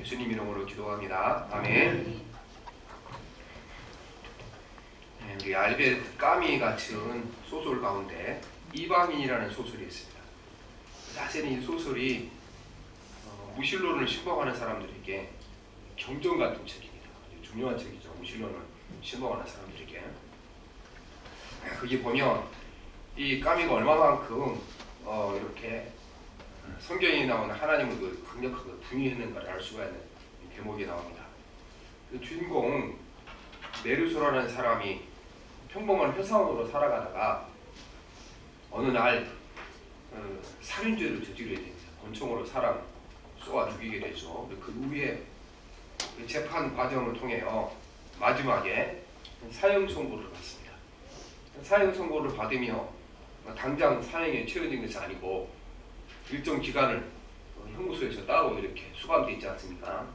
예수님 이름으로 기도합니다. 아멘. 우리 알베르트 까미가 지은 소설 가운데 이방인이라는 소설이 있습니다. 사실은 이 소설이 무신론을 신봉하는 사람들에게 경전 같은 책입니다. 중요한 책이죠. 무신론을 신봉하는 사람들에게. 거기 보면 이 까미가 얼마만큼 이렇게 성경에 나오는 하나님을 강력하게 분위했는가를 알 수가 있는 대목이 나옵니다. 그 주인공 메르소라는 사람이 평범한 회사원으로 살아가다가 어느 날 살인죄를 저지르게 됩니다. 권총으로 사람 쏘아 죽이게 되죠. 그 후에 재판 과정을 통해요 마지막에 사형 선고를 받습니다. 사형 선고를 받으며 당장 사형에 처해진 것이 아니고 일정 기간을 형무소에서 따로 이렇게 수감되어 있지 않습니까?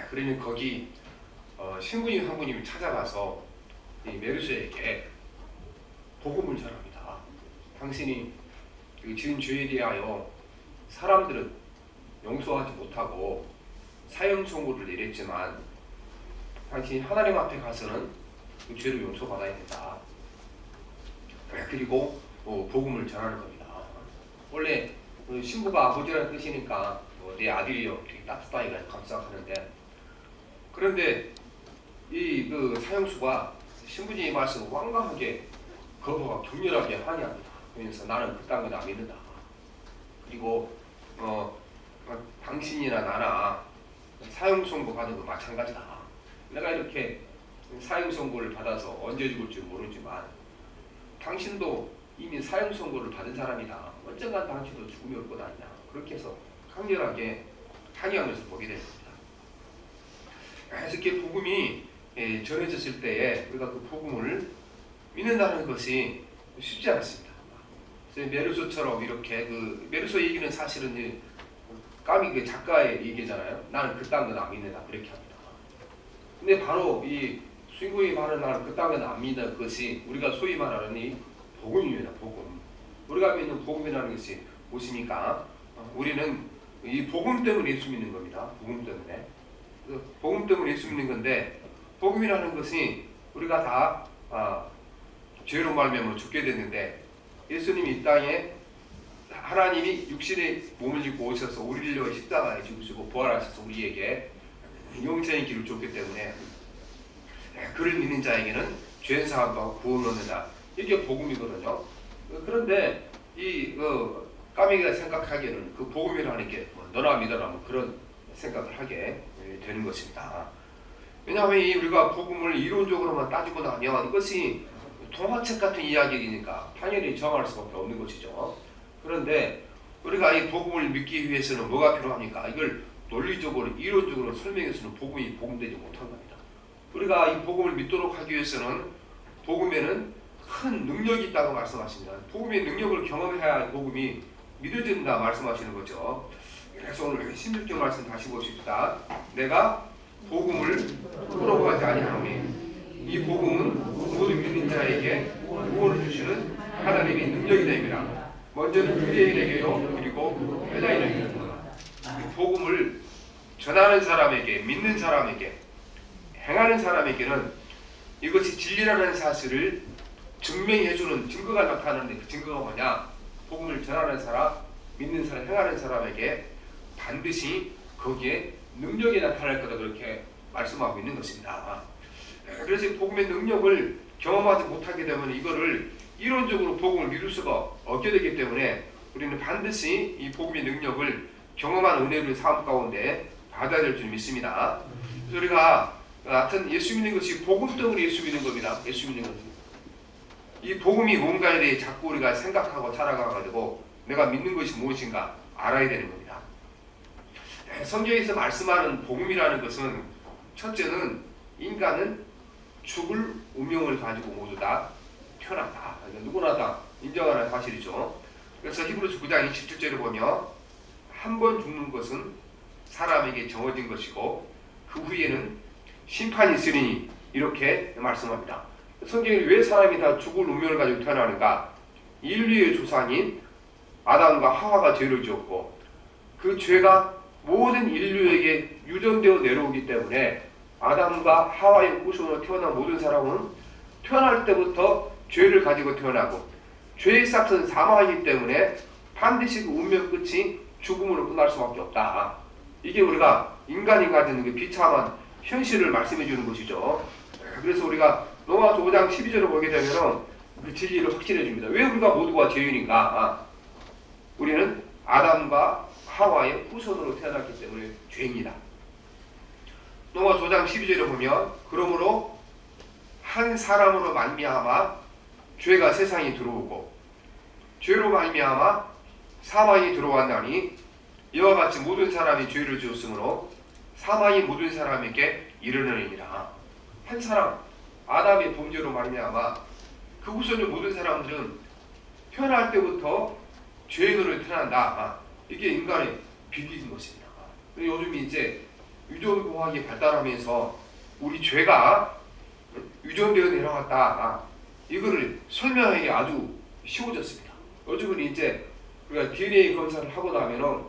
그러니 거기 신부님 한 분이 찾아가서 이 메르소에게 복음을 전합니다. 당신이 지은 죄에 대하여 사람들은 용서하지 못하고 사형 선고를 내렸지만 당신이 하나님 앞에 가서는 그 죄를 용서받아야 된다. 그리고 복음을 전하는 겁니다. 원래 신부가 아버지라는 뜻이니까 내 아들이요 되게 따뜻하게 감싸하는데, 그런데 이 사형수가 신부님의 말씀을 완강하게 거부하고 격렬하게 항의합니다. 그러면서 나는 그딴 거 안 믿는다. 그리고 당신이나 나나 사형 선고 받은 거 마찬가지다. 내가 이렇게 사형 선고를 받아서 언제 죽을지 모르지만 당신도 이미 사형 선고를 받은 사람이다. 언젠간 당신도 죽음이 올 것 아니냐. 그렇게 해서 강렬하게 항의하면서 보게 됩니다. 그래서 이렇게 복음이 전해졌을 때에 우리가 그 복음을 믿는다는 것이 쉽지 않습니다. 그래서 메르소처럼 이렇게 메르소 얘기는 사실은 까미 그 작가의 얘기잖아요. 나는 그딴 건 안 믿는다. 그렇게 합니다. 근데 바로 이 수인국이 말하는 나는 그딴 건 안 믿는 것이 우리가 소위 말하는 이 복음입니다. 복음. 우리가 믿는 복음이라는 것이 무엇입니까? 우리는 이 복음 때문에 예수 믿는 겁니다. 복음 때문에. 복음 때문에 예수 믿는 건데, 복음이라는 것이 우리가 다 죄로 말미암아 죽게 됐는데 예수님이 이 땅에 하나님이 육신의 몸을 입고 오셔서 우리를 위해 십자가에 죽으시고 부활하셔서 우리에게 영생의 길을 줬기 때문에 그를 믿는 자에게는 죄사함과 구원을 얻는다. 이게 복음이거든요. 그런데 이 까미가 생각하기에는 그 복음이라는 게 너나 믿어라 그런 생각을 하게 되는 것입니다. 왜냐하면 우리가 복음을 이론적으로만 따지고 나면 이것이 동화책 같은 이야기이니까 당연히 정할 수밖에 없는 것이죠. 그런데 우리가 이 복음을 믿기 위해서는 뭐가 필요합니까? 이걸 논리적으로 이론적으로 설명해서는 복음이 복음되지 못한 겁니다. 우리가 이 복음을 믿도록 하기 위해서는 복음에는 큰 능력이 있다고 말씀하십니다. 복음의 능력을 경험해야 복음이 믿어진다 말씀하시는 거죠. 그래서 오늘 16절 말씀 다시 보십시다. 내가 복음을 부끄러워하지 아니하노니 이 복음은 모든 믿는 자에게 구원을 주시는 하나님의 능력이 됩니다. 먼저는 유대인에게요, 그리고 헬라인에게요. 복음을 전하는 사람에게, 믿는 사람에게, 행하는 사람에게는 이것이 진리라는 사실을 증명해주는 증거가 나타나는데, 그 증거가 뭐냐? 복음을 전하는 사람, 믿는 사람, 행하는 사람에게 반드시 거기에 능력이 나타날 거다, 그렇게 말씀하고 있는 것입니다. 그래서 복음의 능력을 경험하지 못하게 되면 이거를 이론적으로 복음을 믿을 수가 없게 되기 때문에 우리는 반드시 이 복음의 능력을 경험한 은혜를 삶 가운데 받아야 될 줄 믿습니다. 그래서 우리가 하여튼 예수 믿는 것이 복음 때문에 예수 믿는 겁니다. 예수 믿는 것은 이 복음이 뭔가에 대해 자꾸 우리가 생각하고 살아가가지고 내가 믿는 것이 무엇인가 알아야 되는 겁니다. 성경에서 말씀하는 복음이라는 것은 첫째는 인간은 죽을 운명을 가지고 모두 다 태어났다. 누구나 다 인정하는 사실이죠. 그래서 히브리서 9장 27절에 보면 한 번 죽는 것은 사람에게 정해진 것이고 그 후에는 심판이 있으니 이렇게 말씀합니다. 성경이 왜 사람이 다 죽을 운명을 가지고 태어나는가? 인류의 조상인 아담과 하와가 죄를 지었고 그 죄가 모든 인류에게 유전되어 내려오기 때문에 아담과 하와의 후손으로 태어난 모든 사람은 태어날 때부터 죄를 가지고 태어나고 죄의 싹은 사망이기 때문에 반드시 그 운명 끝이 죽음으로 끝날 수밖에 없다. 이게 우리가 인간이 가지는 그 비참한 현실을 말씀해 주는 것이죠. 그래서 우리가 로마서 5장 12절을 보게 되면 그 진리를 확신해 줍니다. 왜 우리가 모두가 죄인인가? 우리는 아담과 하와의 후손으로 태어났기 때문에 죄입니다. 로마서 5장 12절을 보면 그러므로 한 사람으로 말미암아 죄가 세상에 들어오고 죄로 말미암아 사망이 들어왔나니 이와 같이 모든 사람이 죄를 지었으므로 사망이 모든 사람에게 이르느니라. 한 사람 아담의 범죄로 말미암아 그 후손의 모든 사람들은 태어날 때부터 죄인으로 태어난다. 이게 인간의 비리인 것입니다. 요즘 이제 유전공학이 발달하면서 우리 죄가 유전되어 내려왔다. 이거를 설명하기 아주 쉬워졌습니다. 요즘은 이제 우리가 DNA 검사를 하고 나면은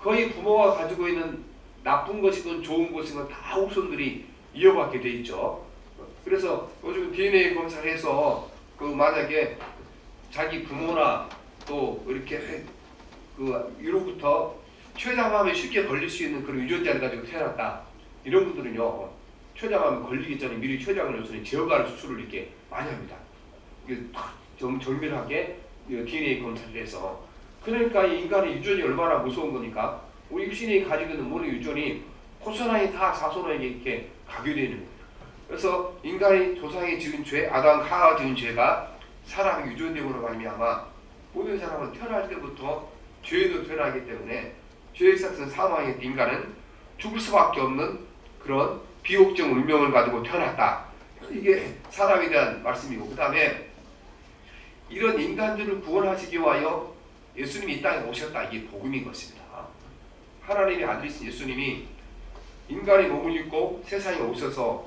거의 부모가 가지고 있는 나쁜 것이든 좋은 것이든 다 후손들이 이어받게 돼 있죠. 그래서 요즘 DNA 검사를 해서 그 만약에 자기 부모나 또 이렇게 그 위로부터 췌장암에 쉽게 걸릴 수 있는 그런 유전자를 가지고 태어났다. 이런 분들은요, 췌장암에 걸리기 전에 미리 췌장을 요소는 제어가는 수술을 이렇게 많이 합니다. 좀 정밀하게 DNA 검사를 해서. 그러니까 이 인간의 유전이 얼마나 무서운 거니까 우리 육신이 가지고 있는 모든 유전이 호선하게 다 사손에게 이렇게 가게 되는 겁니다. 그래서 인간의 조상이 지은 죄, 아담 하와 지은 죄가 사람의 유전됨으로 말미암아 모든 사람은 태어날 때부터 죄도 태어나기 때문에 죄의 싹은 사망의 인간은 죽을 수밖에 없는 그런 비옥적 운명을 가지고 태어났다. 이게 사람에 대한 말씀이고, 그 다음에 이런 인간들을 구원하시기 위하여 예수님이 이 땅에 오셨다. 이게 복음인 것입니다. 하나님의 아들이신 예수님이 인간의 몸을 입고 세상에 오셔서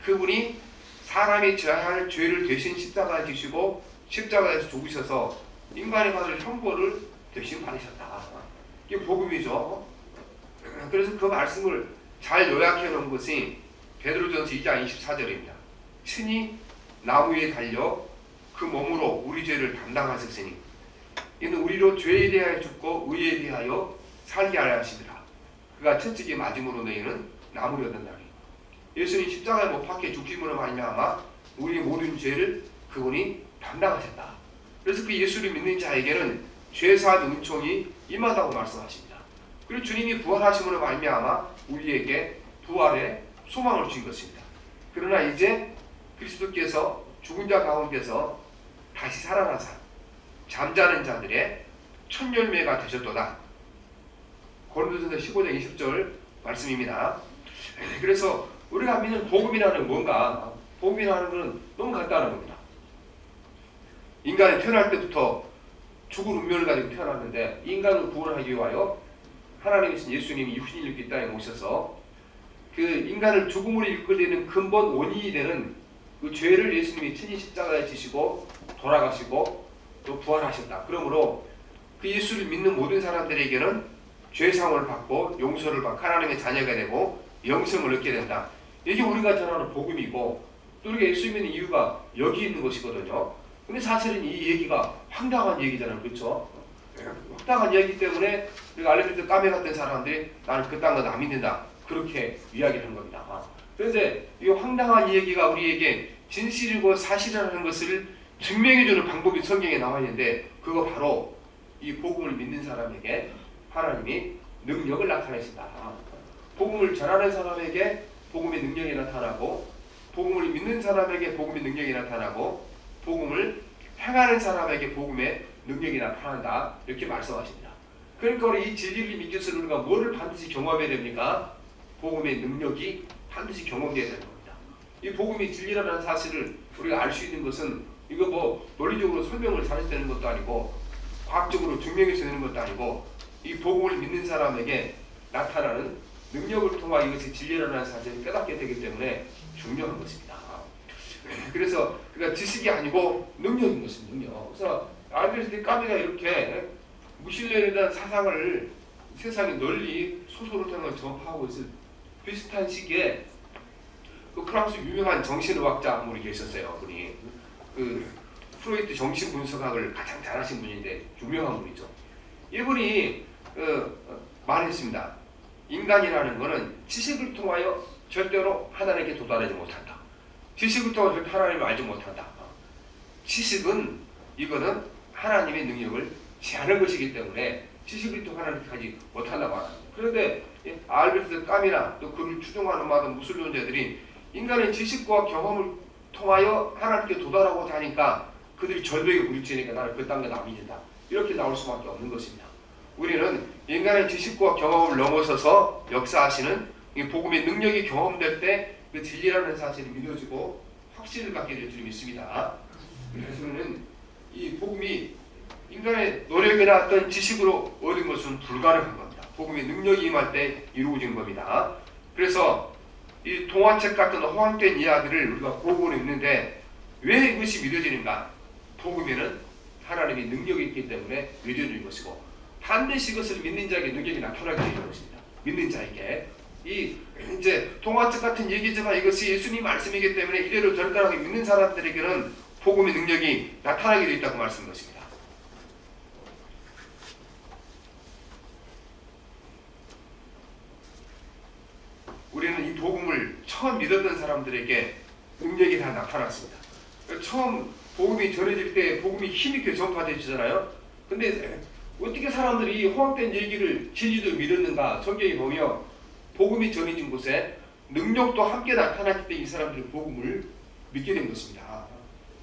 그분이 사람이 져야 할 죄를 대신 십자가에 지시고 십자가에서 죽으셔서 인간이 받을 형벌을 대신 받으셨다. 이게 복음이죠. 그래서 그 말씀을 잘 요약해 놓은 것이 베드로전서 2장 24절입니다. 친히 나무 위에 달려 그 몸으로 우리 죄를 담당하셨으니 이는 우리로 죄에 대하여 죽고 의에 대하여 살게 하려 하시더라. 그가 첫째에 맞음으로 너희는 나무려 된다니. 예수님 십자가에 못 박혀 죽심으로 말미암아 우리의 모든 죄를 그분이 담당하셨다. 그래서 그 예수를 믿는 자에게는 죄사함 은총이 임하다고 말씀하십니다. 그리고 주님이 부활하심으로 말미암아 우리에게 부활의 소망을 주신 것입니다. 그러나 이제 그리스도께서 죽은 자 가운데서 다시 살아나사 잠자는 자들의 첫 열매가 되셨도다. 고린도전서 15장 20절 말씀입니다. 그래서 우리가 믿는 복음이라는 뭔가? 복음이라는 것은 너무 간단한 겁니다. 인간이 태어날 때부터 죽을 운명을 가지고 태어났는데 인간을 구원하기 위하여 하나님이신 예수님이 육신을 입고 이 땅에 오셔서 그 인간을 죽음으로 이끌리는 근본 원인이 되는 그 죄를 예수님이 친히 십자가에 지시고 돌아가시고 또 부활하셨다. 그러므로 그 예수를 믿는 모든 사람들에게는 죄사함을 받고 용서를 받고 하나님의 자녀가 되고 영생을 얻게 된다. 이게 우리가 전하는 복음이고 또 우리가 예수 믿는 이유가 여기 있는 것이거든요. 근데 사실은 이 얘기가 황당한 얘기잖아요. 그렇죠? 황당한 얘기 때문에 우리가 알레비트 까메 같은 사람들이 나는 그 땅은 안 믿는다. 그렇게 이야기를 한 겁니다. 그런데 이 황당한 얘기가 우리에게 진실이고 사실이라는 것을 증명해주는 방법이 성경에 나와 있는데 그거 바로 이 복음을 믿는 사람에게 하나님이 능력을 나타내신다. 복음을 전하는 사람에게 복음의 능력이 나타나고 복음을 믿는 사람에게 복음의 능력이 나타나고 복음을 행하는 사람에게 복음의 능력이 나타난다. 이렇게 말씀하십니다. 그러니까 우리 이 진리를 믿기위해서 우리가 뭐를 반드시 경험해야 됩니까? 복음의 능력이 반드시 경험되어야 되는 겁니다. 이 복음이 진리라는 사실을 우리가 알 수 있는 것은 이거 뭐 논리적으로 설명을 잘해서 되는 것도 아니고 과학적으로 증명해서 되는 것도 아니고 이 복음을 믿는 사람에게 나타나는 능력을 통하 이것이 진리라는 사실을 깨닫게 되기 때문에 중요한 것입니다. 그래서 그러니까 지식이 아니고 능력인 것입니다. 능력. 그래서 알베르트 까미가 이렇게 무신론에 대한 사상을 세상에 널리 소설을 통해 전파하고 있을 비슷한 시기에 그 프랑스 유명한 정신의학자 한 분이 계셨어요. 그분이 그 프로이트 정신분석학을 가장 잘하신 분인데 유명한 분이죠. 이분이 말했습니다. 인간이라는 것은 지식을 통하여 절대로 하나님께 도달하지 못한다. 지식을 통하여 절대 하나님을 알지 못한다. 지식은 이거는 하나님의 능력을 제한하는 것이기 때문에 지식을 통해 하나님께 가지 못한다고 합니다. 그런데 알베르트 까미나 또 그를 추종하는 많은 무술론자들이 인간의 지식과 경험을 통하여 하나님께 도달하고자 하니까 그들이 절벽에 부딪히니까 나는 그딴 게 안 믿는다. 이렇게 나올 수밖에 없는 것입니다. 우리는 인간의 지식과 경험을 넘어서서 역사하시는 이 복음의 능력이 경험될 때 그 진리라는 사실이 믿어지고 확신을 갖게 될 줄 믿습니다. 그래서 우리는 이 복음이 인간의 노력이나 어떤 지식으로 얻은 것은 불가능한 겁니다. 복음의 능력이 임할 때 이루어진 겁니다. 그래서 이 동화책 같은 허황된 이야기를 우리가 보고 있는데 왜 이것이 믿어지는가? 복음에는 하나님의 능력이 있기 때문에 믿어지는 것이고 반드시 이것을 믿는 자에게 능력이 나타나게 되는 것입니다. 믿는 자에게 이 이제 동화책 같은 얘기지만 이것이 예수님 말씀이기 때문에 이대로 절대하게 믿는 사람들에게는 복음의 능력이 나타나게 되어 있다고 말씀한 것입니다. 우리는 이 복음을 처음 믿었던 사람들에게 능력이 다 나타났습니다. 처음 복음이 전해질 때 복음이 힘있게 전파되잖아요. 근데 어떻게 사람들이 허황된 얘기를 진리도 믿었는가? 성경에 보면 복음이 전해진 곳에 능력도 함께 나타났기 때문에 이 사람들이 복음을 믿게 된 것입니다.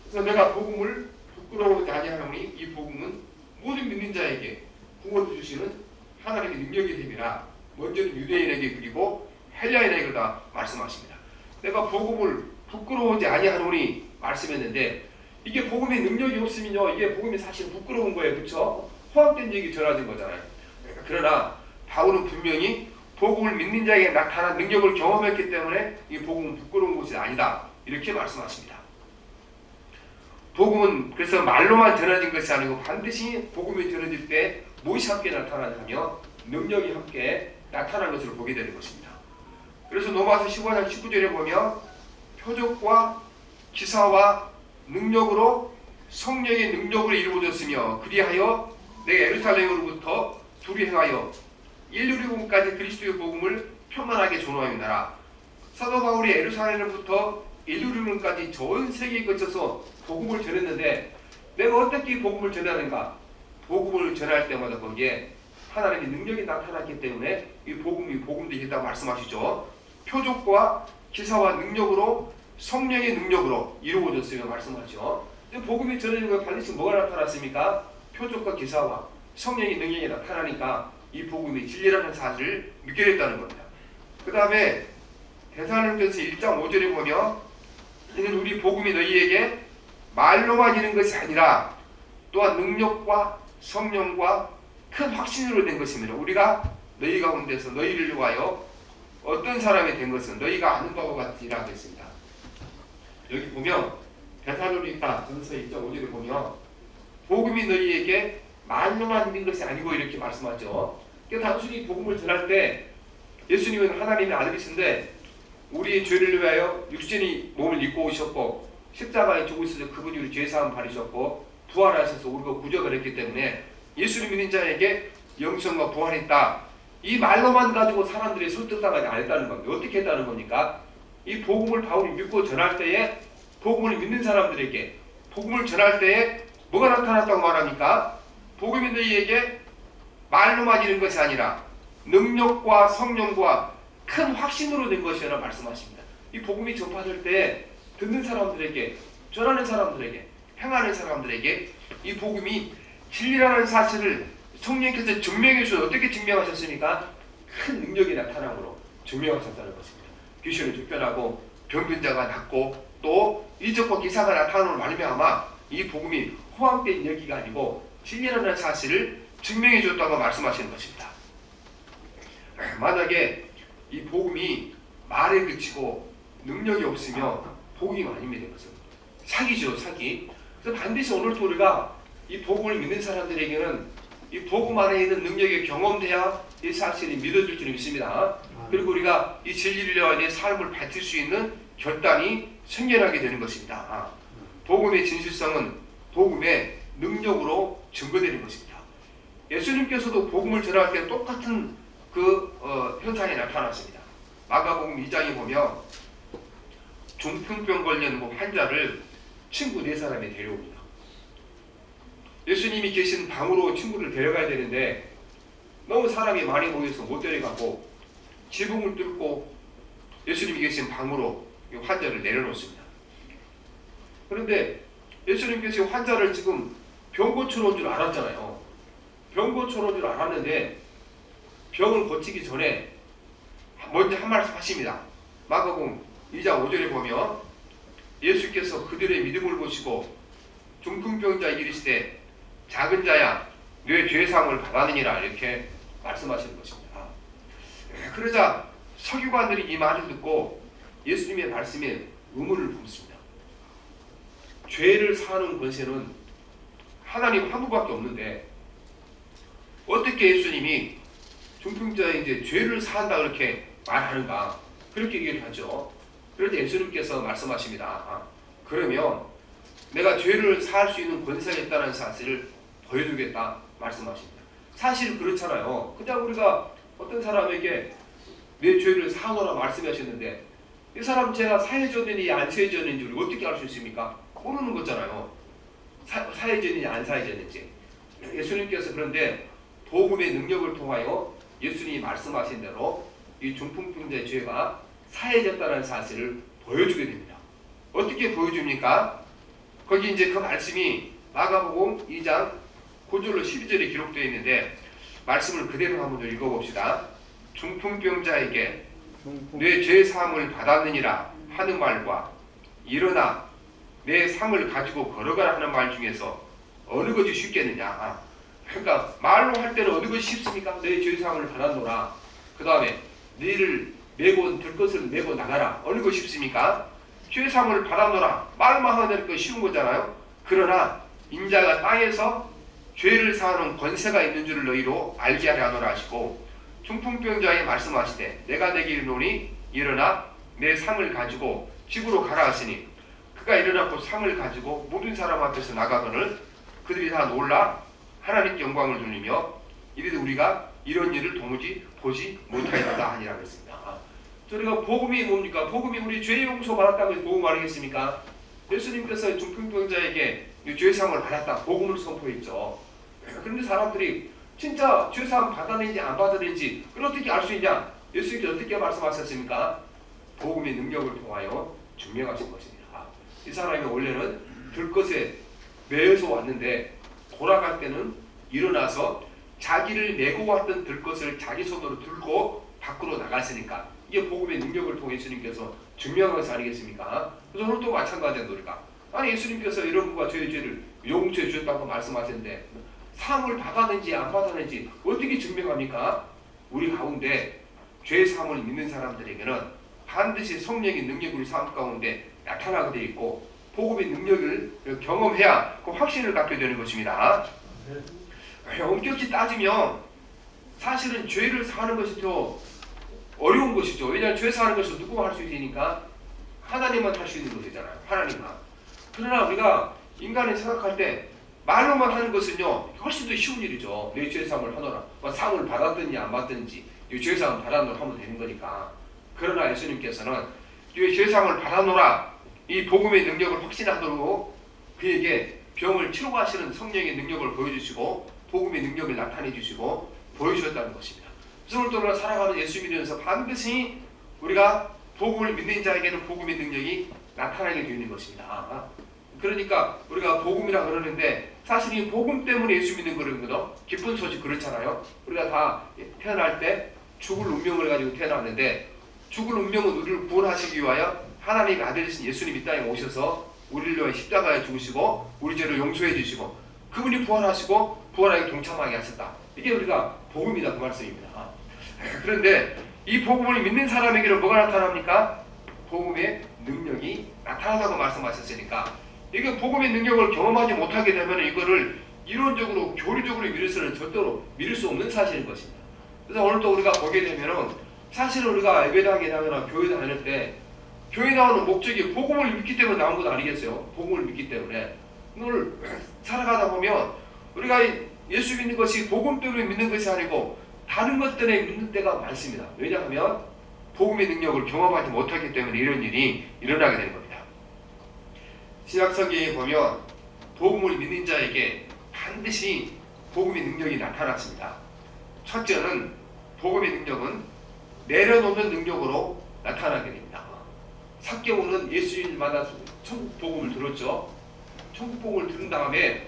그래서 내가 복음을 부끄러워하지 아니하노니 이 복음은 모든 믿는 자에게 구원을 주시는 하나님의 능력이 됨이라. 먼저는 유대인에게 그리고 헬라인에게 다 말씀하십니다. 내가 복음을 부끄러워하지 아니하노니 말씀했는데 이게 복음의 능력이 없으면요 이게 복음이 사실 부끄러운 거예요. 그렇죠? 허황된 얘기 전하는 거잖아요. 그러나 바울은 분명히 복음을 믿는 자에게 나타난 능력을 경험했기 때문에 이 복음은 부끄러운 것이 아니다. 이렇게 말씀하십니다. 복음은 그래서 말로만 전해진 것이 아니고 반드시 복음이 전해질 때 무엇이 함께 나타나냐면 능력이 함께 나타난 것을 보게 되는 것입니다. 그래서 로마서 15장 19절에 보면 표적과 기사와 능력으로 성령의 능력으로 이루어졌으며 그리하여 내가 예루살렘으로부터 둘이 행하여 일루리움까지 그리스도의 복음을 편만하게 전하였나라. 사도 바울이 예루살렘으로부터 일루리움까지 전 세계에 거쳐서 복음을 전했는데 내가 어떻게 복음을 전하는가? 복음을 전할 때마다 거기에 하나님의 능력이 나타났기 때문에 이 복음도 있다고 말씀하시죠. 표적과 기사와 능력으로 성령의 능력으로 이루어졌으며 말씀하죠. 복음이 전해진 거 반드시 뭐가 나타났습니까? 표적과 기사와 성령의 능력이 나타나니까 이 복음이 진리라는 사실을 믿게 됐다는 겁니다. 그 다음에 데살로니가서 1장 5절에 보면 이는 우리 복음이 너희에게 말로만 이른 것이 아니라 또한 능력과 성령과 큰 확신으로 된 것입니다. 우리가 너희 가운데서 너희를 위하여 어떤 사람이 된 것은 너희가 아는 바와 같으리라 했습니다. 여기 보면 데살로니가 전서 1장 5절에 보면 복음이 너희에게 말로만 있는 것이 아니고 이렇게 말씀하죠. 그러니까 단순히 복음을 전할 때 예수님은 하나님의 아들이신데 우리의 죄를 위하여 육신이 몸을 입고 오셨고 십자가에 죽으셔서 그분이 우리 죄사함 받으셨고 부활하셔서 우리가 구적을 했기 때문에 예수를 믿는 자에게 영생과 부활이 있다. 이 말로만 가지고 사람들이 설득당하지 않았다는 겁니다. 어떻게 했다는 겁니까? 이 복음을 바울이 믿고 전할 때에 복음을 믿는 사람들에게 복음을 전할 때에 뭐가 나타났다고 말합니까? 복음이 너희에게 말로만 이른 것이 아니라 능력과 성령과 큰 확신으로 된 것이라 말씀하십니다. 이 복음이 전파될 때 듣는 사람들에게, 전하는 사람들에게, 행하는 사람들에게 이 복음이 진리라는 사실을 성령께서 증명해 주셔서 어떻게 증명하셨습니까? 큰 능력이 나타남으로 증명하셨다는 것입니다. 귀신을 쫓겨나고 병든 자가 낫고 또 이적과 기사가 나타남으로 말미암아 이 복음이 허황된 얘기가 아니고 진리라는 사실을 증명해 줬다고 말씀하시는 것입니다. 만약에 이 복음이 말에 그치고 능력이 없으면 복음이 아닙니다. 이것은 사기죠, 사기. 그래서 반드시 오늘도 우리가 이 복음을 믿는 사람들에게는 이 복음 안에 있는 능력이 경험돼야 이 사실이 믿어질 줄 믿습니다. 그리고 우리가 이 진리를 위하여 내 삶을 바칠 수 있는 결단이 생겨나게 되는 것입니다. 복음의 진실성은 복음의 능력으로 증거되는 것입니다. 예수님께서도 복음을 전할 때 똑같은 현상이 나타났습니다. 마가복음 2장에 보면 중풍병 걸린 환자를 친구 4사람이 데려옵니다. 예수님이 계신 방으로 친구를 데려가야 되는데 너무 사람이 많이 모여서 못 데려가고 지붕을 뚫고 예수님이 계신 방으로 환자를 내려놓습니다. 그런데 예수님께서 환자를 지금 병 고쳐놓은 줄 알았잖아요. 병 고쳐놓은 줄 알았는데 병을 고치기 전에 먼저 한 말씀 하십니다. 마가복음 2장 5절에 보면 예수께서 그들의 믿음을 보시고 중풍병자에게 이르시되 작은 자야 내 죄사함을 받았느니라 이렇게 말씀하시는 것입니다. 그러자 서기관들이 이 말을 듣고 예수님의 말씀에 의문을 품습니다. 죄를 사하는 권세는 하나님 한 분밖에 없는데 어떻게 예수님이 중풍자에게 죄를 사한다 그렇게 말하는가 그렇게 얘기를 하죠. 그럴 때 예수님께서 말씀하십니다. 그러면 내가 죄를 사할 수 있는 권세가 있다는 사실을 보여주겠다 말씀하십니다. 사실 그렇잖아요. 그냥 우리가 어떤 사람에게 내 죄를 사하노라 말씀하셨는데 이 사람 죄가 사해졌는지 안 사해졌는지 우리가 어떻게 알 수 있습니까? 모르는 거잖아요. 사해졌는지 안 사해졌는지. 예수님께서 그런데 복음의 능력을 통하여 예수님이 말씀하신 대로 이 중풍병자의 죄가 사해졌다는 사실을 보여주게 됩니다. 어떻게 보여줍니까? 거기 이제 그 말씀이 마가복음 2장 9절로 12절에 기록되어 있는데 말씀을 그대로 한번 읽어봅시다. 중풍병자에게 내 죄 사함을 받았느니라 하는 말과 일어나 내 상을 가지고 걸어가라 하는 말 중에서 어느 것이 쉽겠느냐. 그러니까 말로 할 때는 어느 것이 쉽습니까? 내 죄 사함을 받았노라. 그 다음에 너희를 메고 들 것을 메고 나가라. 어느 것이 쉽습니까? 죄 사함을 받았노라. 말만 하는 거 쉬운 거잖아요. 그러나 인자가 땅에서 죄를 사하는 권세가 있는 줄을 너희로 알게 하려 하노라 하시고 중풍병자에게 말씀하시되 내가 내게 이르노니 일어나 내 상을 가지고 집으로 가라 하시니 그가 일어나고 상을 가지고 모든 사람 앞에서 나가거늘 그들이 다 놀라 하나님께 영광을 돌리며 이르되 우리가 이런 일을 도무지 보지 못하였다 하니라 그랬습니다. 우리가 복음이 뭡니까? 복음이 우리 죄 용서 받았다고 복음 아니겠습니까? 예수님께서 중풍병자에게 죄사함을 받았다 복음을 선포했죠. 그런데 사람들이 진짜 죄사함 받았는지 안 받았는지 그걸 어떻게 알 수 있냐? 예수님께서 어떻게 말씀하셨습니까? 복음의 능력을 통하여 증명하신 것입니다. 이 사람이 원래는 들것에 매여서 왔는데 돌아갈 때는 일어나서 자기를 메고 왔던 들것을 자기 손으로 들고 밖으로 나갔으니까 이게 복음의 능력을 통해 예수님께서 증명한 것이 아니겠습니까? 그래서 오늘 또 마찬가지인 우리가 아니 예수님께서 이런 분과 저의 죄를 용서해 주셨다고 말씀하셨는데 사함을 받았는지 안 받았는지 어떻게 증명합니까? 우리 가운데 죄 사함을 믿는 사람들에게는 반드시 성령의 능력이 우리 삶 가운데 나타나게 되어 있고 복음의 능력을 경험해야 그 확신을 갖게 되는 것입니다. 엄격히 따지면 사실은 죄를 사하는 것이 더 어려운 것이죠. 왜냐하면 죄 사하는 것은 누구가 할 수 있으니까 하나님만 할 수 있는 것이잖아요. 하나님만. 그러나 우리가 인간이 생각할 때 말로만 하는 것은요 훨씬 더 쉬운 일이죠. 내 죄사함을 하노라. 상을 받았든지 안 받든지 이 죄사함을 받았노라 하면 되는 거니까. 그러나 예수님께서는 이 죄사함을 받았노라 이 복음의 능력을 확신하도록 그에게 병을 치료하시는 성령의 능력을 보여주시고 복음의 능력을 나타내 주시고 보여주셨다는 것입니다. 그래서 오늘 또 살아가는 예수 믿으면서 반드시 우리가 복음을 믿는 자에게는 복음의 능력이 나타나게 되는 것입니다. 그러니까 우리가 복음이라 그러는데 사실 이 복음 때문에 예수 믿는 거거든요. 기쁜 소식 그렇잖아요. 우리가 다 태어날 때 죽을 운명을 가지고 태어났는데 죽을 운명은 우리를 구원하시기 위하여 하나님의 아들이신 예수님이 이 땅에 오셔서 우리를 위해 십자가에 죽으시고 우리 죄를 용서해 주시고 그분이 부활하시고 부활하게 동참하게 하셨다. 이게 우리가 복음이다 그 말씀입니다. 그런데 이 복음을 믿는 사람에게는 뭐가 나타납니까? 복음의 능력이 나타난다고 말씀하셨으니까 이게 복음의 능력을 경험하지 못하게 되면 이거를 이론적으로 교리적으로 믿을 수는 절대로 믿을 수 없는 사실인 것입니다. 그래서 오늘 또 우리가 보게 되면은 사실은 우리가 예배당에 나가거나 교회 다닐 때 교회 나오는 목적이 복음을 믿기 때문에 나온 것 아니겠어요? 복음을 믿기 때문에. 오늘 살아가다 보면 우리가 예수 믿는 것이 복음 때문에 믿는 것이 아니고 다른 것 때문에 믿는 때가 많습니다. 왜냐하면 복음의 능력을 경험하지 못하기 때문에 이런 일이 일어나게 되는 겁니다. 신약성경에 보면 복음을 믿는 자에게 반드시 복음의 능력이 나타났습니다. 첫째는 복음의 능력은 내려놓는 능력으로 나타나게 됩니다. 삭개오는 예수님을 만나서 천국 복음을 들었죠. 천국 복음을 들은 다음에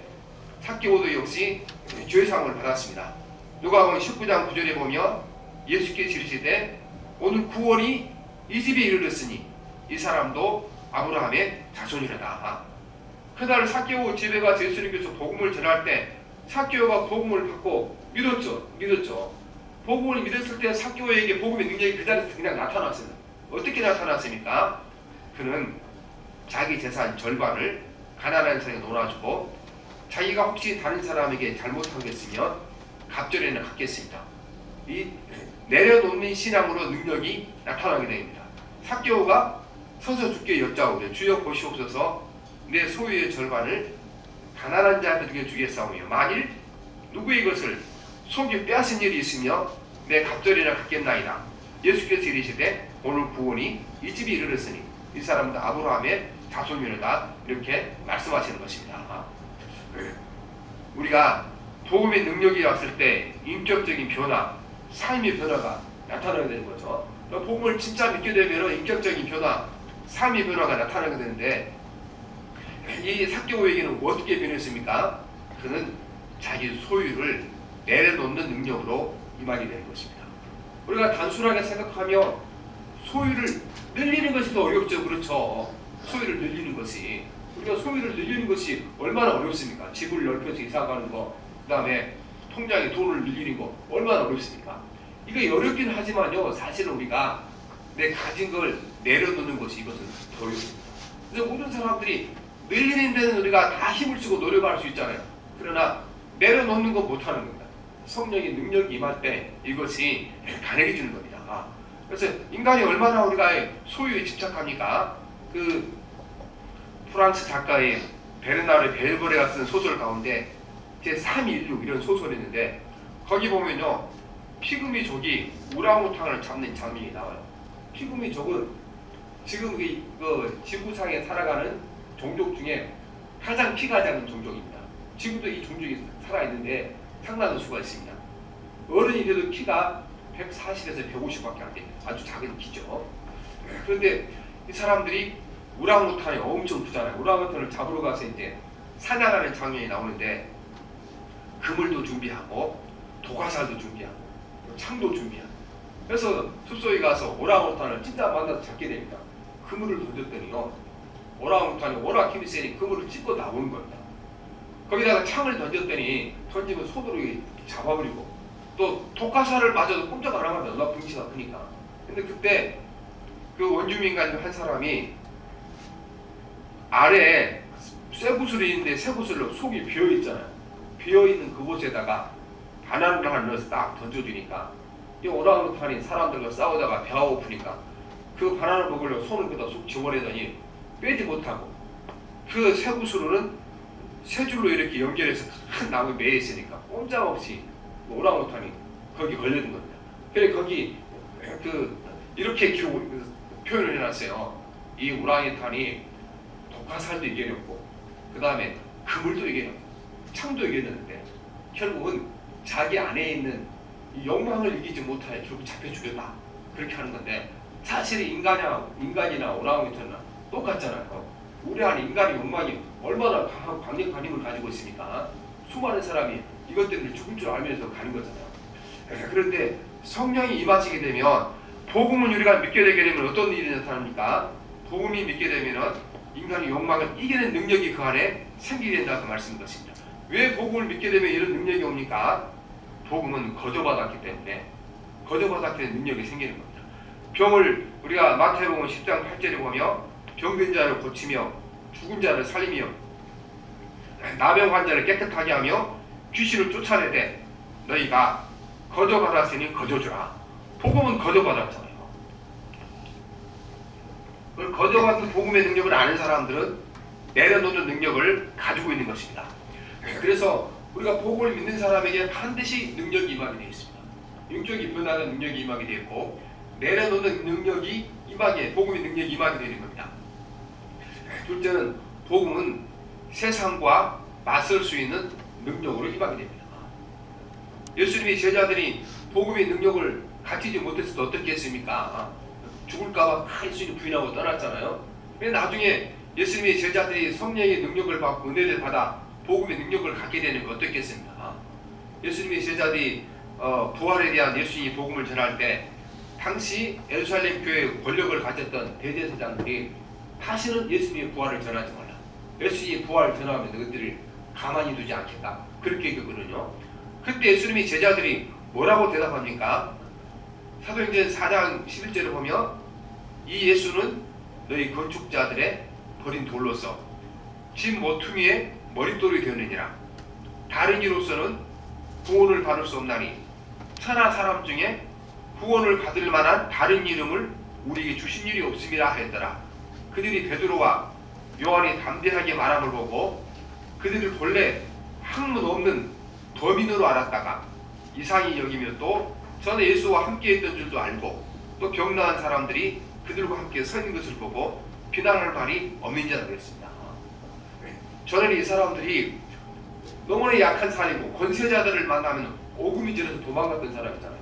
삭개오도 역시 죄상을 받았습니다. 누가복음 19장 9절에 보면 예수께서 이르시되 오늘 구원이 이 집에 이르렀으니 이 사람도 아브라함의 자손이로다. 그날 삭개오 집에 가서 예수님께서 복음을 전할 때 삭개오가 복음을 받고 믿었죠. 복음을 믿었을 때 삭개오에게 복음의 능력이 그 자리에서 그냥 나타났습니다. 어떻게 나타났습니까? 그는 자기 재산 절반을 가난한 사람에게 놀아주고 자기가 혹시 다른 사람에게 잘못한 게 있으면 갑절에는 갚겠습니다. 이 내려놓는 신앙으로 능력이 나타나게 됩니다. 삭개오가 서서 주께 여짜오되 주여 보시옵소서 내 소유의 절반을 가난한 자들에게 주겠사오며 만일 누구의 것을 속여 빼앗은 일이 있으며 내 갑절이나 갚겠나이다. 예수께서 이르시되 오늘 구원이 이 집에 이르렀으니 이 사람도 아브라함의 자손이로다. 이렇게 말씀하시는 것입니다. 우리가 복음의 능력이 왔을 때 인격적인 변화, 삶의 변화가 나타나게 되는 거죠. 복음을 진짜 믿게 되면 인격적인 변화, 삶의 변화가 나타나게 되는데 이 삭개오에게는 어떻게 변했습니까? 그는 자기 소유를 내려놓는 능력으로 임하게 되는 것입니다. 우리가 단순하게 생각하면 소유를 늘리는 것이 더 어렵죠. 그렇죠. 소유를 늘리는 것이. 우리가 소유를 늘리는 것이 얼마나 어렵습니까? 집을 넓혀서 이사가는 거, 그 다음에 통장에 돈을 늘리는 거 얼마나 어렵습니까? 이거 어렵긴 하지만요. 사실은 우리가 내 가진 걸 내려놓는 것이 이것은 더 어렵습니다. 그래서 모든 사람들이 늘리는 데는 우리가 다 힘을 쓰고 노력할 수 있잖아요. 그러나 내려놓는 건 못하는 겁니다. 성령의 능력이 임할 때 이것이 가능해지는 겁니다. 그래서 인간이 얼마나 우리가 소유에 집착합니까? 그 프랑스 작가의 베르나르 벨브레가 쓴 소설 가운데 제316 이런 소설이 있는데 거기 보면요 피그미족이 우랑우탕을 잡는 장면이 나와요. 피그미족은 지금 그 지구상에 살아가는 종족 중에 가장 피가 작은 종족입니다. 지금도 이 종족이 살아있는데 상당한 수가 있습니다. 어른이 돼도 키가 140에서 150밖에 안 됩니다. 아주 작은 키죠. 그런데 이 사람들이 우랑우탄이 엄청 크잖아요. 우랑우탄을 잡으러 가서 이제 사냥하는 장면이 나오는데 그물도 준비하고 도가살도 준비하고 창도 준비하고 그래서 숲속에 가서 오랑우탄을 진짜 만나서 잡게 됩니다. 그물을 던졌더니요 오랑우탄이 워낙 힘이 세니 그물을 찢고 나오는 겁니다. 거기다가 창을 던졌더니 던지면 손으로 잡아버리고 또 독가살을 맞아도 꼼짝 안 합니다. 워낙 덩치가 크니까. 근데 그때 그 원주민간 한 사람이 아래에 쇠구슬이 있는데 쇠구슬로 속이 비어있잖아요. 비어있는 그곳에다가 바나나를 하나 넣어서 딱 던져주니까 이 오랑우탄이 사람들과 싸우다가 배가 고프니까 그 바나나를 먹으려고 손을 그다 쏙 집어내더니 빼지 못하고 그 쇠구슬로는 세 줄로 이렇게 연결해서 큰 나무에 매여 있으니까 꼼짝없이 오랑우탄이 거기 걸리는 겁니다. 그래 거기 이렇게 표현을 해놨어요. 이 오랑우탄이 독화살도 이겨냈고 그 다음에 그물도 이겨냈고 창도 이겼는데 결국은 자기 안에 있는 이 욕망을 이기지 못하여 결국 잡혀 죽였다. 그렇게 하는 건데 사실 인간이나 오랑우탄이나 똑같잖아요. 우리 안에 인간의 욕망이 얼마나 강력한 힘을 가지고 있습니까? 수많은 사람이 이것 때문에 죽을 줄 알면서 가는 거잖아요. 그런데 성령이 임하시게 되면 복음을 우리가 믿게 되게 되면 어떤 일이 나타납니까? 복음이 믿게 되면 인간의 욕망을 이기는 능력이 그 안에 생기게 된다고 말씀인 것입니다. 왜 복음을 믿게 되면 이런 능력이 옵니까? 복음은 거저받았기 때문에 거저받았기 때문에 능력이 생기는 겁니다. 병을 우리가 마태복음 10장 8절에 보면 병든 자를 고치며 죽은 자를 살리며 나병 환자를 깨끗하게 하며 귀신을 쫓아내되 너희가 거저받았으니 거저주라. 복음은 거저받았잖아요. 그걸 거저받은 복음의 능력을 아는 사람들은 내려놓는 능력을 가지고 있는 것입니다. 그래서 우리가 복음을 믿는 사람에게 반드시 능력이 임하게 되어 있습니다. 영적인 변화는 능력이 임하게 되어 있고 내려놓는 능력이 임하게, 복음의 능력이 임하게 되는 겁니다. 둘째는 복음은 세상과 맞설 수 있는 능력으로 임하게 됩니다. 예수님의 제자들이 복음의 능력을 갖추지 못했을 때 어떻게 했습니까? 죽을까봐 예수님 부인하고 떠났잖아요. 근데 나중에 예수님의 제자들이 성령의 능력을 받고 은혜를 받아 복음의 능력을 갖게 되는 거 어떻게 했습니까? 예수님의 제자들이 부활에 대한 예수님의 복음을 전할 때 당시 예루살렘 교회의 권력을 가졌던 대제사장들이 다시는 예수님의 부활을 전하지 말라. 예수님의 부활을 전하면 너희들을 가만히 두지 않겠다. 그렇게 얘기했거든요. 그때 예수님의 제자들이 뭐라고 대답합니까? 사도행전 4장 11절을 보면 이 예수는 너희 건축자들의 버린 돌로서 집 모퉁이의 머릿돌이 되었느니라. 다른 이로서는 구원을 받을 수 없나니 천하 사람 중에 구원을 받을 만한 다른 이름을 우리에게 주신 일이 없음이라 하였더라. 그들이 베드로와 요한이 담대하게 말함을 보고 그들을 본래 학문 없는 범인으로 알았다가 이상히 여기며 또 전에 예수와 함께 했던 줄도 알고 또 병나은 사람들이 그들과 함께 서 있는 것을 보고 비난할 말이 없는 자라 그랬습니다. 저는 이 사람들이 너무나 약한 사람이고 권세자들을 만나면 오금이 지려서 도망갔던 사람이잖아요.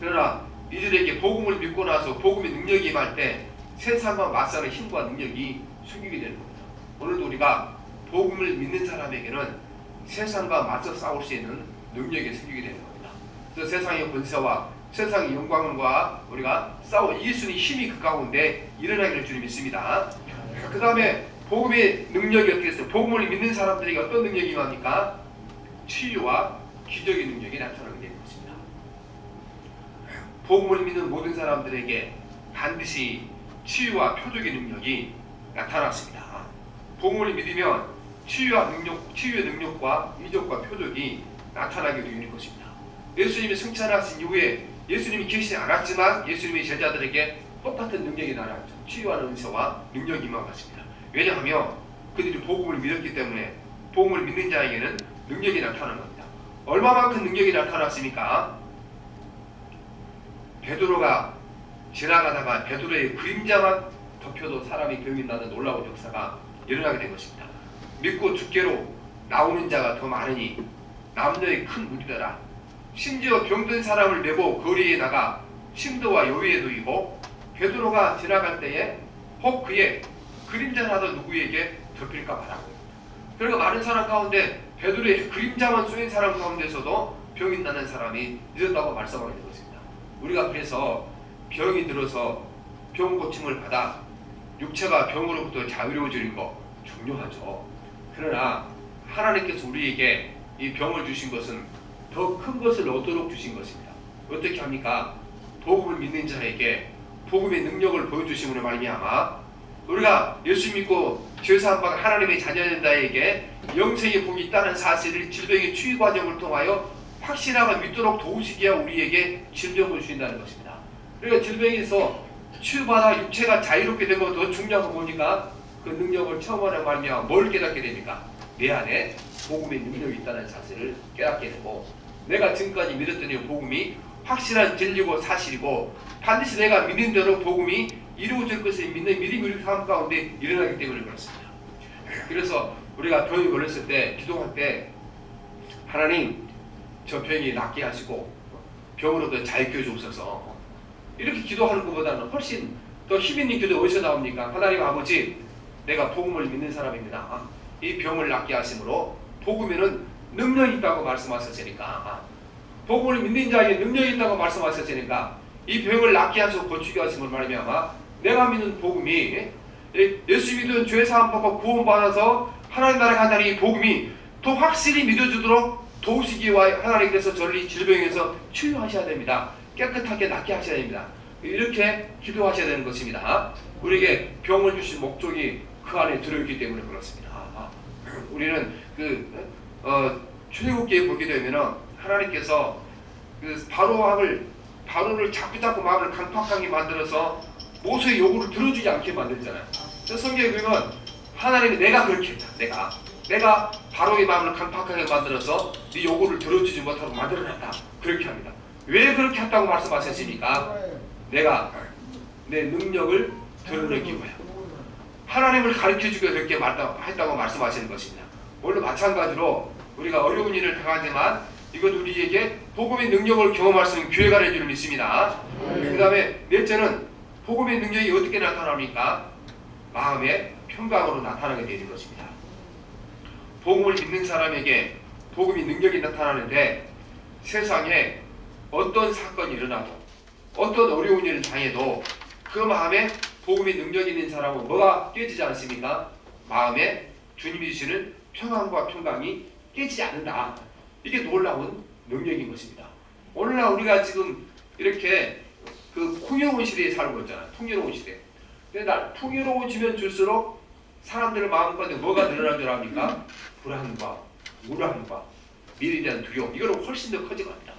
그러나 이들에게 복음을 믿고 나서 복음의 능력이 임할 때 세상과 맞서는 힘과 능력이 생기게 되는 겁니다. 오늘도 우리가 복음을 믿는 사람에게는 세상과 맞서 싸울 수 있는 능력이 생기게 되는 겁니다. 그래서 세상의 권세와 세상의 영광과 우리가 싸워 이길 수 있는 힘이 그 가운데 일어나기를 주님 믿습니다. 그 다음에 복음의 능력이 어떻게 됐어요? 복음을 믿는 사람들에게 어떤 능력이 임합니까? 치유와 기적의 능력이 나타나게 되는 것입니다. 복음을 믿는 모든 사람들에게 반드시 치유와 표적의 능력이 나타났습니다. 복음을 믿으면 치유의 능력과 이적과 표적이 나타나게 되는 것입니다. 예수님이 승천하신 이후에 예수님이 계시지 않았지만 예수님의 제자들에게 똑같은 능력이 나타났죠. 치유하는 은사와 능력이 임하였습니다. 왜냐하면 그들이 복음을 믿었기 때문에 복음을 믿는 자에게는 능력이 나타난 겁니다. 얼마만큼 능력이 나타났습니까? 베드로가 지나가다가 베드로의 그림자만 덮여도 사람이 병이 나는 놀라운 역사가 일어나게 된 것입니다. 믿고 주께로 나오는 자가 더 많으니 남녀의 큰 무리더라. 심지어 병든 사람을 메고 거리에 나가 심도와 여위에 놓이고 베드로가 지나갈 때에 혹 그의 그림자라도 누구에게 덮일까 봐라. 그리고 많은 사람 가운데 베드로의 그림자만 쏘인 사람 가운데서도 병이 나는 사람이 있었다고 말씀하게 된 것입니다. 우리가 그래서 병이 들어서 병 고침을 받아 육체가 병으로부터 자유로워지는 거 중요하죠. 그러나 하나님께서 우리에게 이 병을 주신 것은 더 큰 것을 얻도록 주신 것입니다. 어떻게 합니까? 복음을 믿는 자에게 복음의 능력을 보여주심으로 말미암아 우리가 예수 믿고 죄사함 받은 하나님의 자녀된 자에게 영생의 복이 있다는 사실을 질병의 치유 과정을 통하여 확실하게 믿도록 도우시기에 우리에게 질병을 주신다는 것입니다. 그러니까 질병에서 치유받아 육체가 자유롭게 된 것도 더 중요한 거 보니까 그 능력을 체험하는 말미암아 뭘 깨닫게 됩니까? 내 안에 복음의 능력이 있다는 사실을 깨닫게 되고 내가 지금까지 믿었던 이 복음이 확실한 진리고 사실이고 반드시 내가 믿는 대로 복음이 이루어질 것을 믿는 믿음이 우리 삶 가운데 일어나기 때문에 그렇습니다. 그래서 우리가 병이 걸렸을 때 기도할 때 하나님 저 병이 낫게 하시고 병으로부터 자유케 해주옵소서 이렇게 기도하는 것보다는 훨씬 더 힘있는 기도 어디서 나옵니까? 하나님 아버지 내가 복음을 믿는 사람입니다. 이 병을 낫게 하심으로 복음에는 능력이 있다고 말씀하셨으니까 복음을 믿는 자에게 능력이 있다고 말씀하셨으니까 이 병을 낫게 하시고 고치게 하심을 말미암아 내가 믿는 복음이 예수 믿은 죄 사함 받고 구원받아서 하나님 나라에 간다는 이 복음이 더 확실히 믿어주도록 도우시기 위하여 하나님께서 저를 질병에서 치유하셔야 됩니다. 깨끗하게 낫게 하셔야 됩니다. 이렇게 기도하셔야 되는 것입니다. 우리에게 병을 주신 목적이 그 안에 들어있기 때문에 그렇습니다. 우리는 출애굽기에 보게 되면 하나님께서 그래서 바로를 자꾸 마음을 강팍하게 만들어서 모세의 요구를 들어주지 않게 만들잖아요. 그래서 성경에 보면 하나님이 내가 그렇게 했다. 내가 바로의 마음을 강팍하게 만들어서 네 요구를 들어주지 못하고 만들어놨다. 그렇게 합니다. 왜 그렇게 했다고 말씀하셨습니까? 내가 내 능력을 드러내기 위하여 하나님을 가르쳐주기 위해 그렇게 했다고 말씀하시는 것입니다. 물론 마찬가지로 우리가 어려운 일을 당하지만 이건 우리에게 복음의 능력을 경험할 수 있는 기회가 될 줄 믿습니다. 그 다음에 넷째는 복음의 능력이 어떻게 나타납니까? 마음의 평강으로 나타나게 되는 것입니다. 복음을 믿는 사람에게 복음의 능력이 나타나는데 세상에 어떤 사건이 일어나도 어떤 어려운 일을 당해도 그 마음에 복음의 능력이 있는 사람은 뭐가 깨지지 않습니까? 마음에 주님이 주시는 평안과 평강이 깨지지 않는다. 이게 놀라운 능력인 것입니다. 오늘날 우리가 지금 이렇게 그 풍요로운 시대에 살고 있잖아요. 풍요로운 시대. 근데 풍요로워지면 줄수록 사람들 마음 가운데 뭐가 늘어난 줄 압니까? 불안과 우울함과 미래에 대한 두려움. 이거는 훨씬 더 커져갑니다.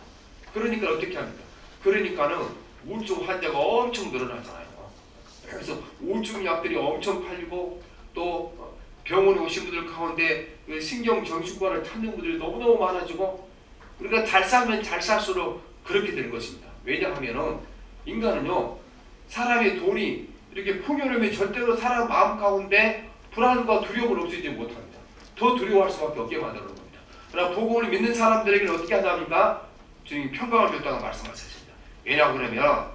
그러니까 어떻게 합니까? 그러니까는 우울증 환자가 엄청 늘어나잖아요. 그래서 우울증 약들이 엄청 팔리고 또 병원에 오신 분들 가운데 신경정신과를 찾는 분들이 너무너무 많아지고 우리가 잘 살면 잘 살수록 그렇게 되는 것입니다. 왜냐하면은 인간은요 사람의 돈이 이렇게 풍요로우면 절대로 사람 마음 가운데 불안과 두려움을 없애지 못합니다. 더 두려워할 수밖에 없게 만드는 겁니다. 그러나 복음을 믿는 사람들에게는 어떻게 한답니까? 주님이 평강을 줬다고 말씀하셨습니다. 왜냐하고 그러면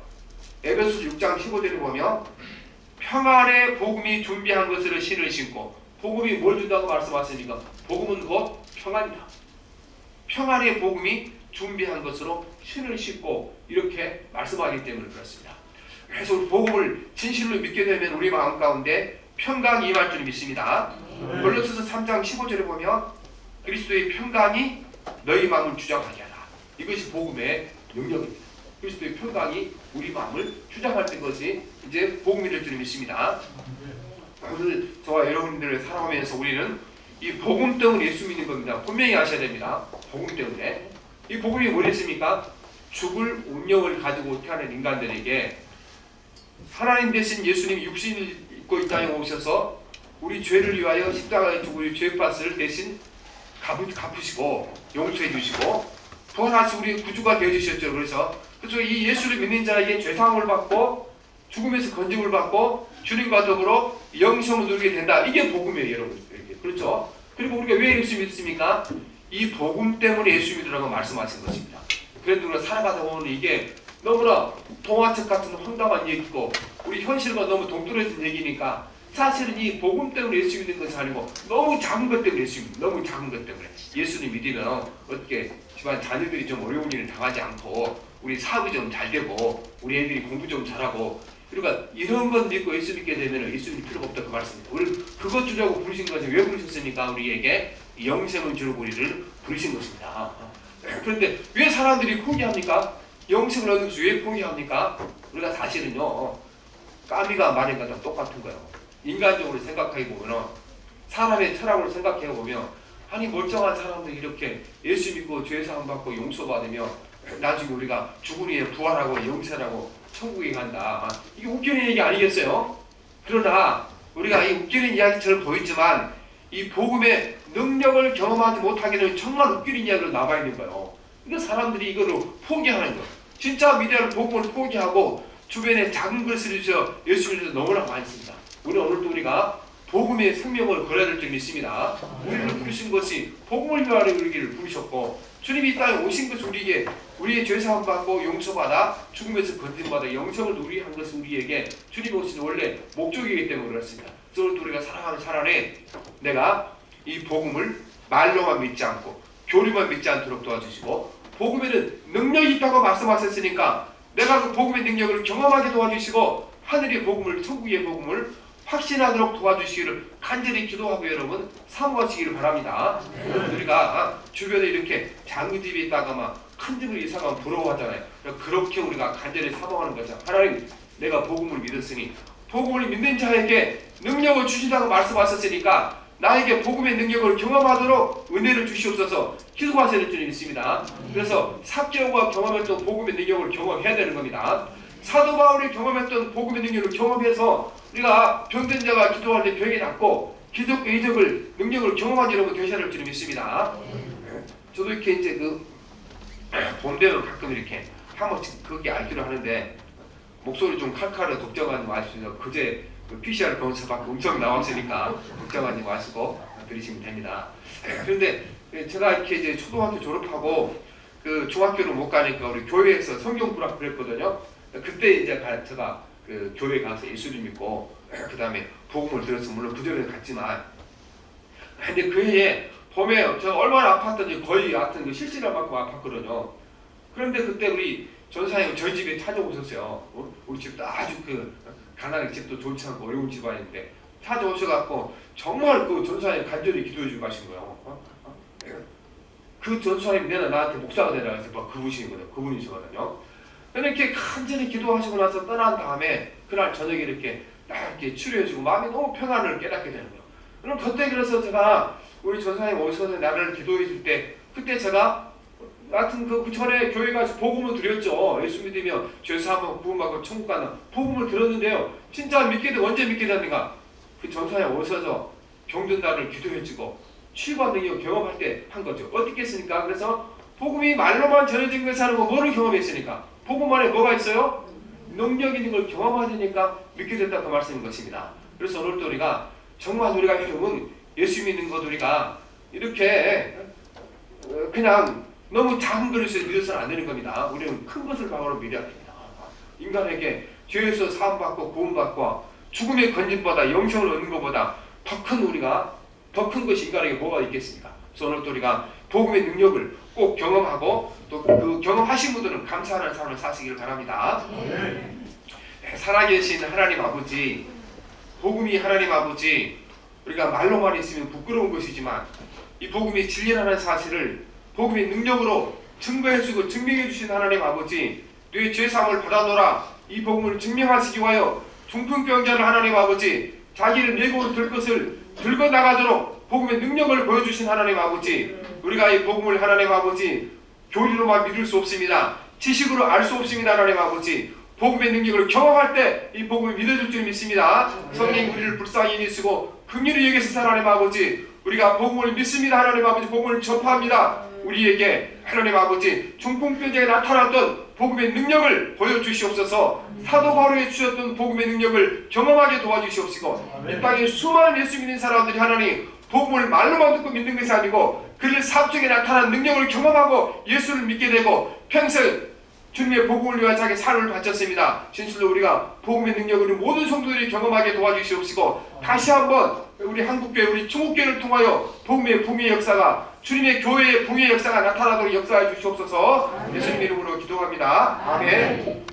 에베소서 6장 15절에 보면 평안의 복음이 준비한 것으로 신을 신고 복음이 뭘 준다고 말씀하시니까 복음은 곧 평안이다. 평안의 복음이 준비한 것으로 신을 신고 이렇게 말씀하기 때문에 그렇습니다. 그래서 우리 복음을 진실로 믿게 되면 우리 마음 가운데 평강이 임할 줄 믿습니다. 골로새서 3장 15절에 보면 그리스도의 평강이 너희 마음을 주장하게 하라. 이것이 복음의 능력입니다. 그리스도의 평강이 우리 마음을 주장할 때 것이 이제 복음이 될 줄 믿습니다. 오늘 저와 여러분들을 살아가면서 우리는 이 복음 때문에 예수 믿는 겁니다. 분명히 아셔야 됩니다. 복음 때문에. 이 복음이 뭐랬습니까? 죽을 운명을 가지고 태어난 인간들에게 하나님 대신 예수님이 육신을 입고 이 땅에 오셔서 우리 죄를 위하여 십자가에 죽고 우리 죄값을 대신 갚으시고 용서해 주시고 부활하시고 우리 구주가 되어주셨죠. 그래서 이 예수를 믿는 자에게 죄사함을 받고 죽음에서 건짐을 받고 주님과 더불어 영생을 누리게 된다. 이게 복음이에요, 여러분. 이렇게. 그렇죠? 그리고 우리가 왜 예수 믿습니까? 이 복음 때문에 예수 믿으라고 말씀하신 것입니다. 그런데 우리가 살아가다 보면 이게 너무나 동화책 같은 황당한 얘기고 우리 현실과 너무 동떨어진 얘기니까 사실은 이 복음 때문에 예수 믿는 것이 아니고 너무 작은 것 때문에 예수 믿는 너무 작은 것 때문에 예수님 믿으면 어떻게 집안 자녀들이 좀 어려운 일을 당하지 않고 우리 사업이 좀 잘 되고 우리 애들이 공부 좀 잘하고 그러니까 이런 건 믿고 예수 믿게 되면 예수 믿을 필요가 없다 그 말씀입니다. 우리 그것 주려고 부르신 거죠. 왜 부르셨습니까? 우리에게 영생을 주려고 우리를 부르신 것입니다. 그런데 왜 사람들이 포기합니까? 영생을 얻는 것을 왜 포기합니까? 우리가 사실은요 까미가 말인 것과 똑같은 거예요. 인간적으로 생각해 보면 사람의 철학으로 생각해 보면 아니 멀쩡한 사람들이 이렇게 예수 믿고 죄사함 받고 용서받으며 나중에 우리가 죽은 후에 부활하고 영생하고 천국에 간다. 이게 웃기는 얘기 아니겠어요? 그러나 우리가 이 웃기는 이야기처럼 보이지만 이 복음의 능력을 경험하지 못하기는 정말 웃기는 이야기로 나와 있는 거예요. 이거 사람들이 이거를 포기하는 거예요. 진짜 위대한 복음을 포기하고 주변에 작은 글씨를 예수 믿는 너무나 많습니다. 우리가 복음의 생명을 걸어야 될 줄 믿습니다. 우리를 부르신 것이 복음을 위하여 우리를 부르셨고 주님이 이 땅에 오신 것은 우리에게 우리의 죄사함 받고 용서받아 죽음에서 건짐받아 영생을 누리한 것은 우리에게 주님이 오신 원래 목적이기 때문에 그렇습니다. 그래서 우리가 살아가는 사람에 내가 이 복음을 말로만 믿지 않고 교리만 믿지 않도록 도와주시고 복음에는 능력이 있다고 말씀하셨으니까 내가 그 복음의 능력을 경험하게 도와주시고 하늘의 복음을 천국의 복음을 확신하도록 도와주시기를 간절히 기도하고 여러분 사모하시기를 바랍니다. 우리가 주변에 이렇게 작은 집에 있다가 막 큰 집을 이사가면 부러워하잖아요. 그렇게 우리가 간절히 사모하는 거죠. 하나님 내가 복음을 믿었으니 복음을 믿는 자에게 능력을 주신다고 말씀하셨으니까 나에게 복음의 능력을 경험하도록 은혜를 주시옵소서 기도하시는 주님 있습니다. 그래서 삭개오가 경험했던 복음의 능력을 경험해야 되는 겁니다. 사도 바울이 경험했던 복음의 능력을 경험해서 우리가 병든 자가 기도할 때 병이 낫고 기독교 이적을 능력을 경험하는 여러분 되셔야 할 줄 믿습니다. 저도 이렇게 이제 봄 되면 가끔 이렇게 한 번씩 그게 알기로 하는데 목소리 좀 칼칼해 걱정하지 마십시오. 그제 PCR 검사 받고 음성 나왔으니까 걱정하지 마시고 들으시면 됩니다. 그런데 제가 이렇게 이제 초등학교 졸업하고 그 중학교를 못 가니까 우리 교회에서 성경 불학 그랬거든요. 그때 이제 제가 그 교회 가서 예수를 믿고 그 다음에 복음을 들어서 물론 그전에는 갔지만 근데 그 해에 봄에 제가 얼마나 아팠던지 거의 하여튼 그 실신을 받고 아팠거든요. 그런데 그때 우리 전사님 저희 집에 찾아오셨어요. 우리 집도 아주 그 가난하게 집도 좋지 않고 어려운 집안인데 찾아오셔갖고 정말 그 전사님 간절히 기도해주고 가신 거예요. 그 전사님 내가 나한테 목사가 되라 해서 그분이시거든요. 근데 이렇게 간절히 기도하시고 나서 떠난 다음에 그날 저녁에 이렇게 이렇게 치료해주고 마음이 너무 평안을 깨닫게 되는 거예요. 그럼 그때 그래서 제가 우리 전사님 오셔서 나를 기도해줄 때 그때 제가 하여튼 그 전에 교회 가서 복음을 드렸죠. 예수 믿으면 죄사하면 구원받고 천국 가는 복음을 들었는데요. 진짜 믿게 돼 언제 믿게 됐는가? 그 전사님 오셔서 병든 나를 기도해주고 치유받는 능력 경험할 때 한 거죠. 어떻게 했습니까? 그래서 복음이 말로만 전해진 것이 아니고 뭐를 경험했으니까? 복음 안에 뭐가 있어요? 능력 있는 걸 경험하니까 믿게 됐다 그 말씀인 것입니다. 그래서 오늘도 우리가 정말 우리가 여러분 예수 믿는 것 우리가 이렇게 그냥 너무 작은 그릇을 믿어서는 안 되는 겁니다. 우리는 큰 것을 바로 믿어야 됩니다. 인간에게 죄에서 사함받고 구원받고 죽음의 건짐보다 영생을 얻는 것보다 더 큰 것이 인간에게 뭐가 있겠습니까? 그래서 오늘도 우리가 복음의 능력을 꼭 경험하고 또 그 경험하신 분들은 감사하는 삶을 사시길 바랍니다. 살아계신 하나님 아버지, 복음이 하나님 아버지, 우리가 말로만 있으면 부끄러운 것이지만 이 복음이 진리라는 사실을 복음의 능력으로 증거해주고 증명해주신 하나님 아버지, 뇌 죄사함을 받아노라 이 복음을 증명하시기 위하여 중풍병자를 하나님 아버지 자기를 내고 들 것을 들고 나가도록 복음의 능력을 보여주신 하나님 아버지, 우리가 이 복음을 하나님 아버지 교리로만 믿을 수 없습니다. 지식으로 알 수 없습니다. 하나님 아버지 복음의 능력을 경험할 때 이 복음을 믿어줄 줄 믿습니다. 성령 우리를 불쌍히 여기시고 긍휼히 여기신 하나님 아버지, 우리가 복음을 믿습니다. 하나님 아버지 복음을 전파합니다. 우리에게 하나님 아버지 중풍병자에 나타났던 복음의 능력을 보여주시옵소서. 사도 바울이 주셨던 복음의 능력을 경험하게 도와주시옵시고 이 땅에 수많은 예수 믿는 사람들이 하나님 복음을 말로만 듣고 믿는 것이 아니고 그를 삶 속에 나타난 능력을 경험하고 예수를 믿게 되고 평생 주님의 복음을 위하여 자기 삶을 바쳤습니다. 진실로 우리가 복음의 능력을 모든 성도들이 경험하게 도와주시옵시고 다시 한번 우리 한국교회 우리 중국교회를 통하여 복음의 붕의 역사가 주님의 교회의 붕의 역사가 나타나도록 역사해 주시옵소서. 예수님 이름으로 기도합니다. 아멘.